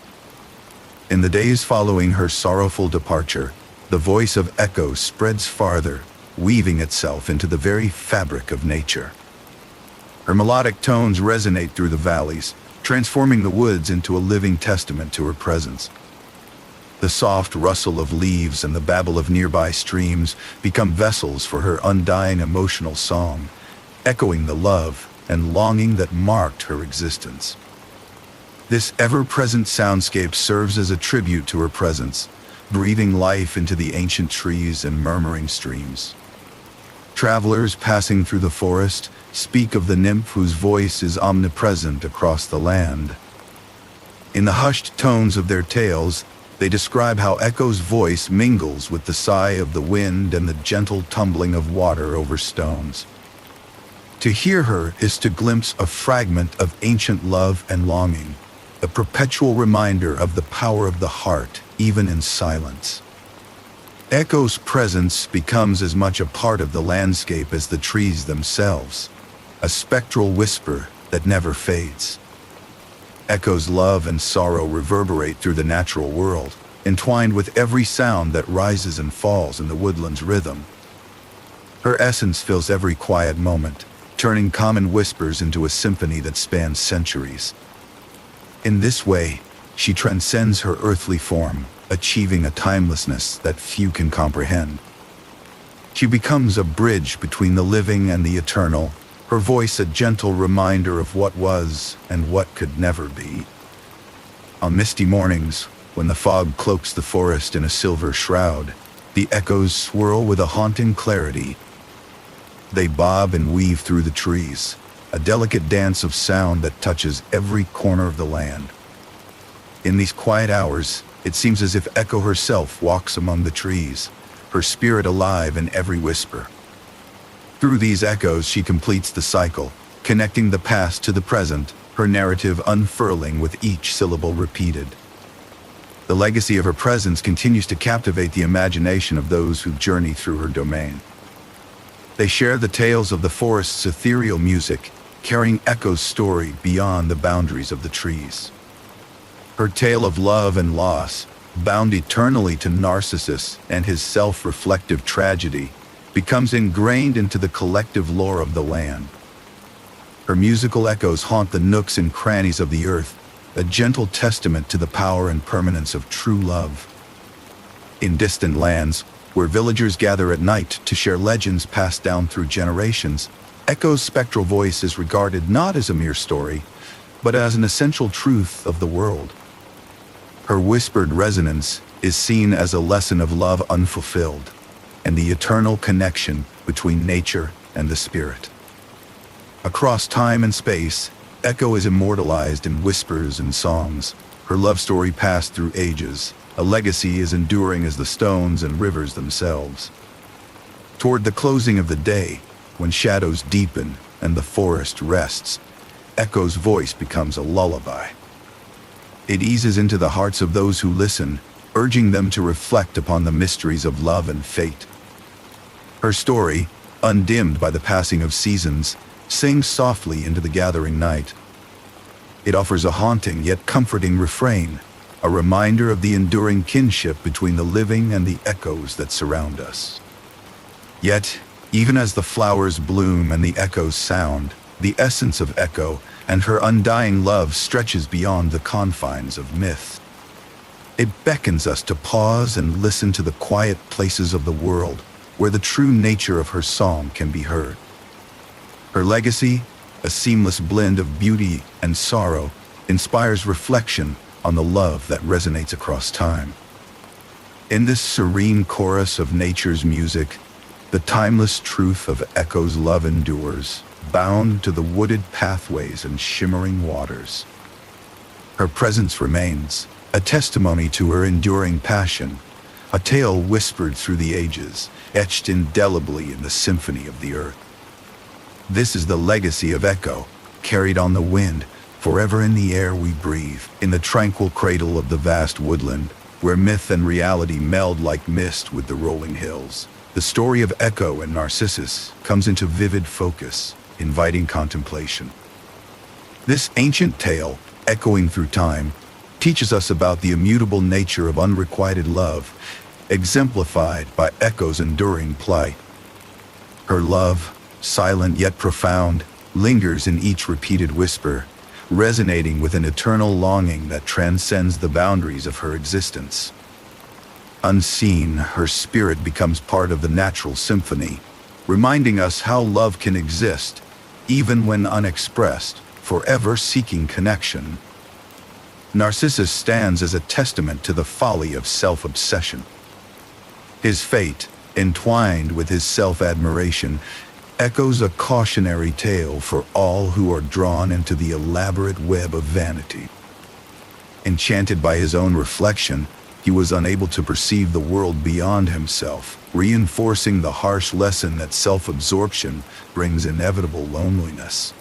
In the days following her sorrowful departure, the voice of Echo spreads farther, weaving itself into the very fabric of nature. Her melodic tones resonate through the valleys, transforming the woods into a living testament to her presence. The soft rustle of leaves and the babble of nearby streams become vessels for her undying emotional song, echoing the love and longing that marked her existence. This ever-present soundscape serves as a tribute to her presence, breathing life into the ancient trees and murmuring streams. Travelers passing through the forest speak of the nymph whose voice is omnipresent across the land. In the hushed tones of their tales, they describe how Echo's voice mingles with the sigh of the wind and the gentle tumbling of water over stones. To hear her is to glimpse a fragment of ancient love and longing, a perpetual reminder of the power of the heart, even in silence. Echo's presence becomes as much a part of the landscape as the trees themselves, a spectral whisper that never fades. Echo's love and sorrow reverberate through the natural world, entwined with every sound that rises and falls in the woodland's rhythm. Her essence fills every quiet moment, turning common whispers into a symphony that spans centuries. In this way, she transcends her earthly form, achieving a timelessness that few can comprehend. She becomes a bridge between the living and the eternal, her voice a gentle reminder of what was and what could never be. On misty mornings, when the fog cloaks the forest in a silver shroud, the echoes swirl with a haunting clarity. They bob and weave through the trees, a delicate dance of sound that touches every corner of the land. In these quiet hours, it seems as if Echo herself walks among the trees, her spirit alive in every whisper. Through these echoes, she completes the cycle, connecting the past to the present, her narrative unfurling with each syllable repeated. The legacy of her presence continues to captivate the imagination of those who journey through her domain. They share the tales of the forest's ethereal music, carrying Echo's story beyond the boundaries of the trees. Her tale of love and loss, bound eternally to Narcissus and his self-reflective tragedy, becomes ingrained into the collective lore of the land. Her musical echoes haunt the nooks and crannies of the earth, a gentle testament to the power and permanence of true love. In distant lands, where villagers gather at night to share legends passed down through generations, Echo's spectral voice is regarded not as a mere story, but as an essential truth of the world. Her whispered resonance is seen as a lesson of love unfulfilled, and the eternal connection between nature and the spirit. Across time and space, Echo is immortalized in whispers and songs, her love story passed through ages, a legacy as enduring as the stones and rivers themselves. Toward the closing of the day, when shadows deepen and the forest rests, Echo's voice becomes a lullaby. It eases into the hearts of those who listen, urging them to reflect upon the mysteries of love and fate. Her story, undimmed by the passing of seasons, sings softly into the gathering night. It offers a haunting yet comforting refrain, a reminder of the enduring kinship between the living and the echoes that surround us. Yet, even as the flowers bloom and the echoes sound, the essence of Echo and her undying love stretches beyond the confines of myth. It beckons us to pause and listen to the quiet places of the world, where the true nature of her song can be heard. Her legacy, a seamless blend of beauty and sorrow, inspires reflection on the love that resonates across time. In this serene chorus of nature's music, the timeless truth of Echo's love endures, bound to the wooded pathways and shimmering waters. Her presence remains, a testimony to her enduring passion, a tale whispered through the ages, etched indelibly in the symphony of the earth. This is the legacy of Echo, carried on the wind, forever in the air we breathe, in the tranquil cradle of the vast woodland, where myth and reality meld like mist with the rolling hills. The story of Echo and Narcissus comes into vivid focus, inviting contemplation. This ancient tale, echoing through time, teaches us about the immutable nature of unrequited love, exemplified by Echo's enduring plight. Her love, silent yet profound, lingers in each repeated whisper, resonating with an eternal longing that transcends the boundaries of her existence. Unseen, her spirit becomes part of the natural symphony, reminding us how love can exist, even when unexpressed, forever seeking connection. Narcissus stands as a testament to the folly of self-obsession. His fate, entwined with his self-admiration, echoes a cautionary tale for all who are drawn into the elaborate web of vanity. Enchanted by his own reflection, he was unable to perceive the world beyond himself, reinforcing the harsh lesson that self-absorption brings inevitable loneliness.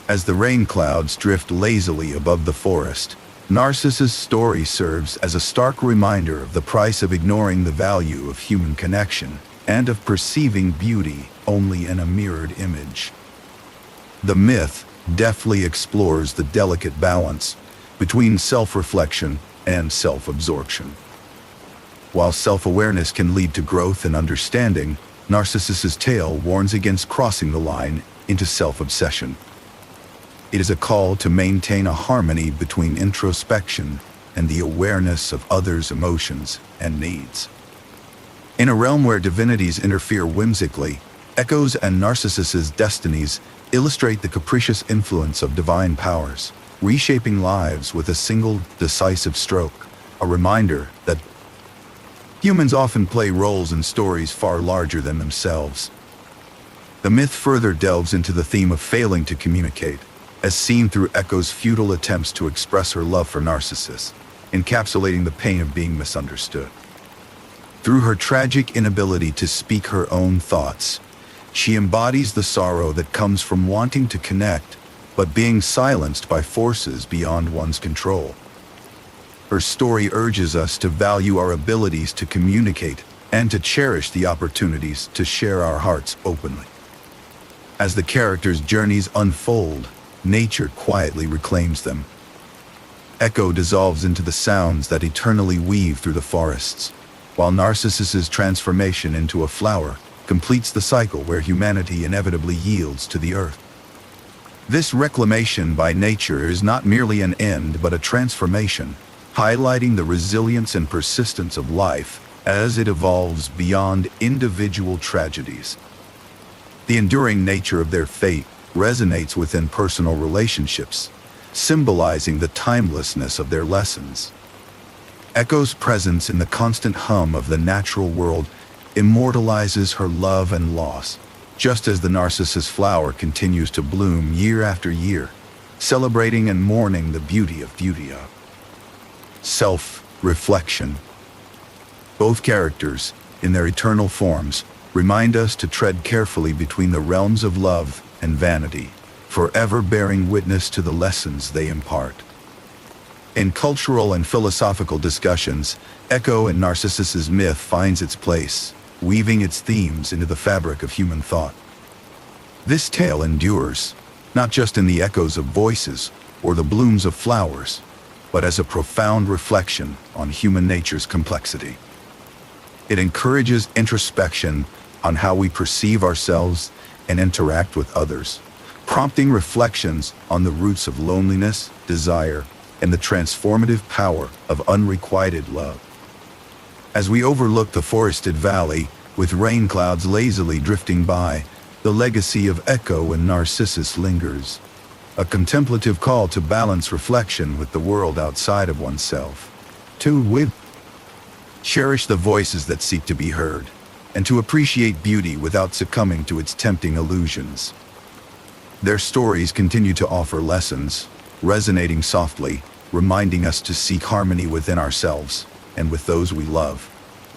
As the rain clouds drift lazily above the forest, Narcissus' story serves as a stark reminder of the price of ignoring the value of human connection and of perceiving beauty only in a mirrored image. The myth deftly explores the delicate balance between self-reflection and self-absorption. While self-awareness can lead to growth and understanding, Narcissus' tale warns against crossing the line into self-obsession. It is a call to maintain a harmony between introspection and the awareness of others' emotions and needs. In a realm where divinities interfere whimsically, Echoes and Narcissus' destinies illustrate the capricious influence of divine powers, reshaping lives with a single, decisive stroke, a reminder that humans often play roles in stories far larger than themselves. The myth further delves into the theme of failing to communicate, as seen through Echo's futile attempts to express her love for Narcissus, encapsulating the pain of being misunderstood. Through her tragic inability to speak her own thoughts, she embodies the sorrow that comes from wanting to connect, but being silenced by forces beyond one's control. Her story urges us to value our abilities to communicate and to cherish the opportunities to share our hearts openly. As the characters' journeys unfold, nature quietly reclaims them. Echo dissolves into the sounds that eternally weave through the forests, while Narcissus' transformation into a flower completes the cycle where humanity inevitably yields to the earth. This reclamation by nature is not merely an end but a transformation, highlighting the resilience and persistence of life as it evolves beyond individual tragedies. The enduring nature of their fate resonates within personal relationships, symbolizing the timelessness of their lessons. Echo's presence in the constant hum of the natural world immortalizes her love and loss, just as the Narcissus flower continues to bloom year after year, celebrating and mourning the beauty of self-reflection. Both characters, in their eternal forms, remind us to tread carefully between the realms of love and vanity, forever bearing witness to the lessons they impart. In cultural and philosophical discussions, Echo and Narcissus' myth finds its place, weaving its themes into the fabric of human thought. This tale endures, not just in the echoes of voices or the blooms of flowers, but as a profound reflection on human nature's complexity. It encourages introspection on how we perceive ourselves and interact with others, prompting reflections on the roots of loneliness, desire, and the transformative power of unrequited love. As we overlook the forested valley, with rain clouds lazily drifting by, the legacy of Echo and Narcissus lingers, a contemplative call to balance reflection with the world outside of oneself, to cherish the voices that seek to be heard, and to appreciate beauty without succumbing to its tempting illusions. Their stories continue to offer lessons, resonating softly, reminding us to seek harmony within ourselves and with those we love,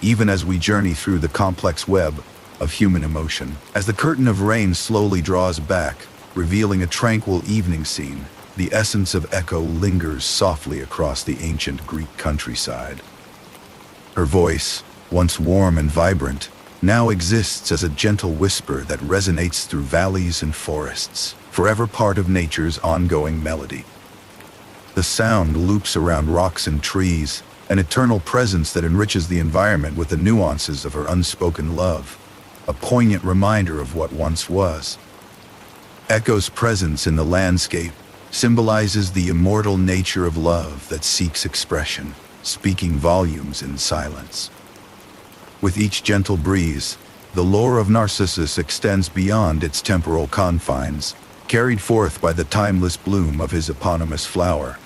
even as we journey through the complex web of human emotion. As the curtain of rain slowly draws back, revealing a tranquil evening scene, the essence of Echo lingers softly across the ancient Greek countryside. Her voice, once warm and vibrant, now exists as a gentle whisper that resonates through valleys and forests, forever part of nature's ongoing melody. The sound loops around rocks and trees, an eternal presence that enriches the environment with the nuances of her unspoken love, a poignant reminder of what once was. Echo's presence in the landscape symbolizes the immortal nature of love that seeks expression, speaking volumes in silence. With each gentle breeze, the lore of Narcissus extends beyond its temporal confines, carried forth by the timeless bloom of his eponymous flower.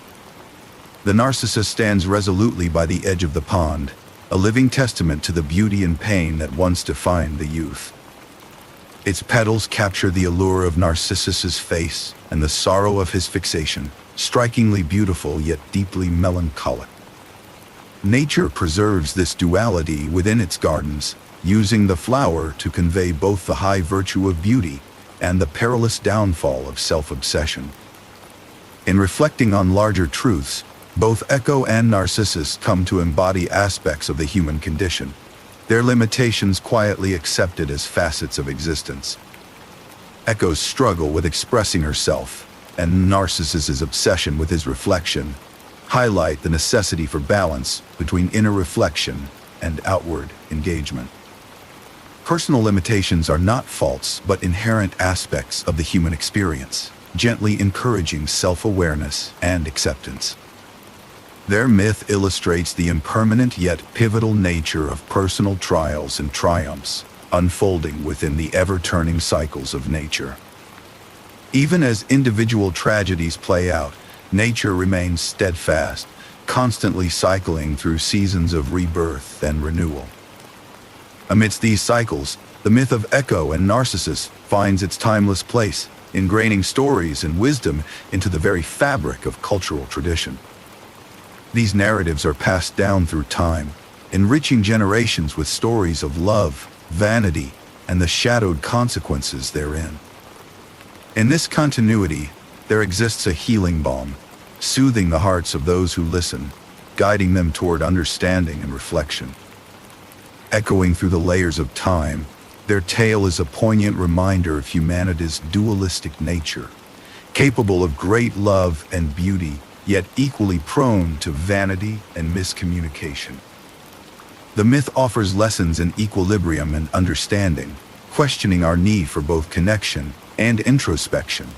The Narcissus stands resolutely by the edge of the pond, a living testament to the beauty and pain that once defined the youth. Its petals capture the allure of Narcissus's face and the sorrow of his fixation, strikingly beautiful yet deeply melancholic. Nature preserves this duality within its gardens, using the flower to convey both the high virtue of beauty and the perilous downfall of self-obsession. In reflecting on larger truths, both Echo and Narcissus come to embody aspects of the human condition, their limitations quietly accepted as facets of existence. Echo's struggle with expressing herself, and Narcissus's obsession with his reflection, highlight the necessity for balance between inner reflection and outward engagement. Personal limitations are not faults but inherent aspects of the human experience, gently encouraging self-awareness and acceptance. Their myth illustrates the impermanent yet pivotal nature of personal trials and triumphs, unfolding within the ever-turning cycles of nature. Even as individual tragedies play out, nature remains steadfast, constantly cycling through seasons of rebirth and renewal. Amidst these cycles, the myth of Echo and Narcissus finds its timeless place, ingraining stories and wisdom into the very fabric of cultural tradition. These narratives are passed down through time, enriching generations with stories of love, vanity, and the shadowed consequences therein. In this continuity, there exists a healing balm, soothing the hearts of those who listen, guiding them toward understanding and reflection. Echoing through the layers of time, their tale is a poignant reminder of humanity's dualistic nature, capable of great love and beauty, yet equally prone to vanity and miscommunication. The myth offers lessons in equilibrium and understanding, questioning our need for both connection and introspection,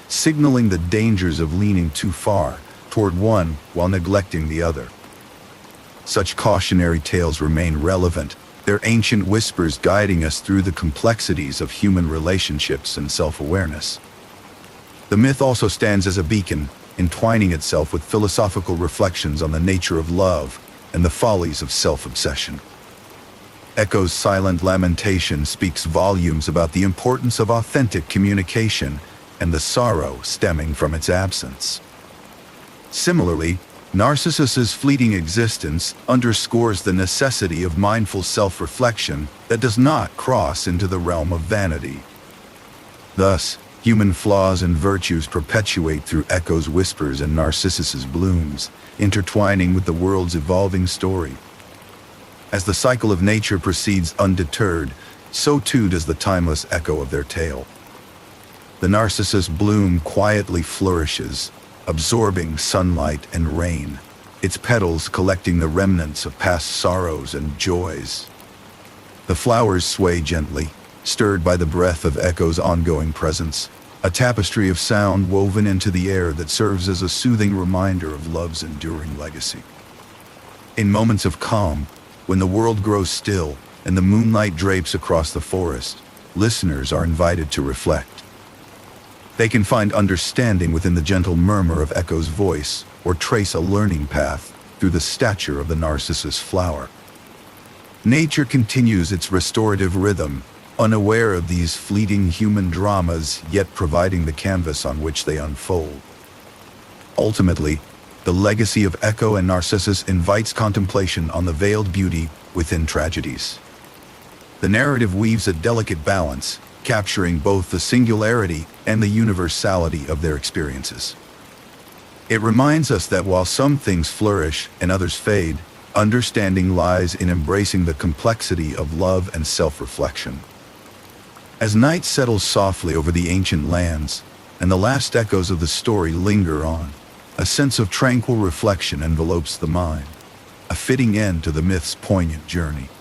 signaling the dangers of leaning too far toward one while neglecting the other. Such cautionary tales remain relevant, their ancient whispers guiding us through the complexities of human relationships and self-awareness. The myth also stands as a beacon, entwining itself with philosophical reflections on the nature of love and the follies of self-obsession. Echo's silent lamentation speaks volumes about the importance of authentic communication and the sorrow stemming from its absence. Similarly, Narcissus's fleeting existence underscores the necessity of mindful self-reflection that does not cross into the realm of vanity. Thus, human flaws and virtues perpetuate through Echo's whispers and Narcissus's blooms, intertwining with the world's evolving story. As the cycle of nature proceeds undeterred, so too does the timeless echo of their tale. The Narcissus bloom quietly flourishes, absorbing sunlight and rain, its petals collecting the remnants of past sorrows and joys. The flowers sway gently, stirred by the breath of Echo's ongoing presence, a tapestry of sound woven into the air that serves as a soothing reminder of love's enduring legacy. In moments of calm, when the world grows still and the moonlight drapes across the forest, listeners are invited to reflect. They can find understanding within the gentle murmur of Echo's voice, or trace a learning path through the stature of the Narcissus flower. Nature continues its restorative rhythm, unaware of these fleeting human dramas, yet providing the canvas on which they unfold. Ultimately, the legacy of Echo and Narcissus invites contemplation on the veiled beauty within tragedies. The narrative weaves a delicate balance, capturing both the singularity and the universality of their experiences. It reminds us that while some things flourish and others fade, understanding lies in embracing the complexity of love and self-reflection. As night settles softly over the ancient lands, and the last echoes of the story linger on, a sense of tranquil reflection envelopes the mind, a fitting end to the myth's poignant journey.